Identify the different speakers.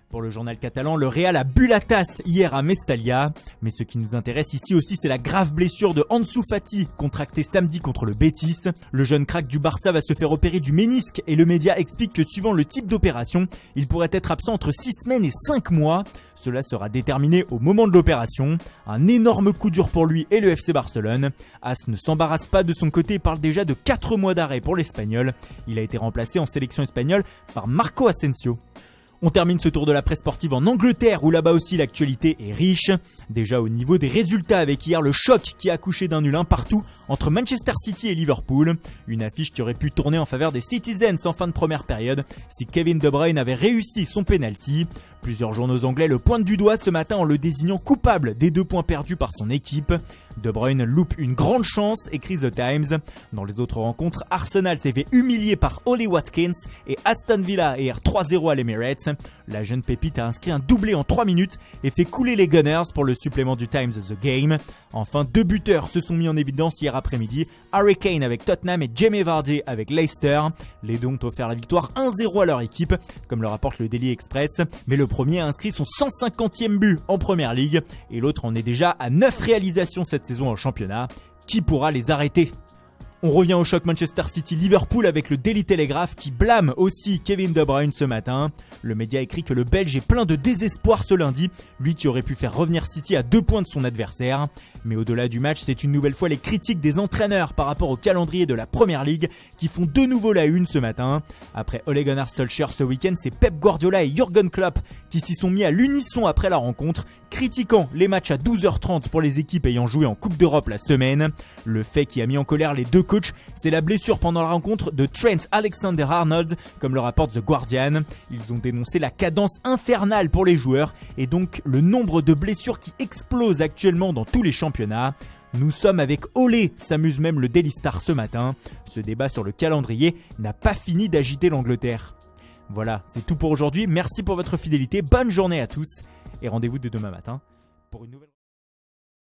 Speaker 1: Pour le journal catalan, le Real a bu la tasse hier à Mestalla. Mais ce qui nous intéresse ici aussi, c'est la grave blessure de Ansu Fati, contractée samedi contre le Betis. Le jeune crack du Barça va se faire opérer du ménisque et le média explique que suivant le type d'opération, il pourrait être absent entre 6 semaines et 5 mois. Cela sera déterminé au moment de l'opération. Un énorme coup dur pour lui et le FC Barcelone. As ne s'embarrasse pas de son côté et parle déjà de 4 mois d'arrêt pour l'Espagnol. Il a été remplacé en sélection espagnole par Marco Asensio. On termine ce tour de la presse sportive en Angleterre où là-bas aussi l'actualité est riche. Déjà au niveau des résultats avec hier le choc qui a accouché d'un nul un partout entre Manchester City et Liverpool. Une affiche qui aurait pu tourner en faveur des Citizens en fin de première période si Kevin De Bruyne avait réussi son penalty. Plusieurs journaux anglais le pointent du doigt ce matin en le désignant coupable des 2 points perdus par son équipe. De Bruyne loupe une grande chance, écrit The Times. Dans les autres rencontres, Arsenal s'est fait humilier par Ollie Watkins et Aston Villa hier 3-0 à l'Emirates. La jeune pépite a inscrit un doublé en 3 minutes et fait couler les Gunners pour le supplément du Times The Game. Enfin, 2 buteurs se sont mis en évidence hier après-midi. Harry Kane avec Tottenham et Jamie Vardy avec Leicester. Les deux ont offert la victoire 1-0 à leur équipe, comme le rapporte le Daily Express. Mais le premier a inscrit son 150e but en Première Ligue et l'autre en est déjà à 9 réalisations cette saison en championnat. Qui pourra les arrêter ? On revient au choc Manchester City-Liverpool avec le Daily Telegraph qui blâme aussi Kevin De Bruyne ce matin. Le média écrit que le Belge est plein de désespoir ce lundi, lui qui aurait pu faire revenir City à 2 points de son adversaire. Mais au-delà du match, c'est une nouvelle fois les critiques des entraîneurs par rapport au calendrier de la Première Ligue qui font de nouveau la une ce matin. Après Ole Gunnar Solskjaer ce week-end, c'est Pep Guardiola et Jürgen Klopp qui s'y sont mis à l'unisson après la rencontre, critiquant les matchs à 12h30 pour les équipes ayant joué en Coupe d'Europe la semaine. Le fait qui a mis en colère les deux coachs, c'est la blessure pendant la rencontre de Trent Alexander-Arnold, comme le rapporte The Guardian. Ils ont dénoncé la cadence infernale pour les joueurs et donc le nombre de blessures qui explosent actuellement dans tous les championnats. Nous sommes avec Olé, s'amuse même le Daily Star ce matin. Ce débat sur le calendrier n'a pas fini d'agiter l'Angleterre. Voilà, c'est tout pour aujourd'hui. Merci pour votre fidélité, bonne journée à tous et rendez-vous de demain matin pour une nouvelle...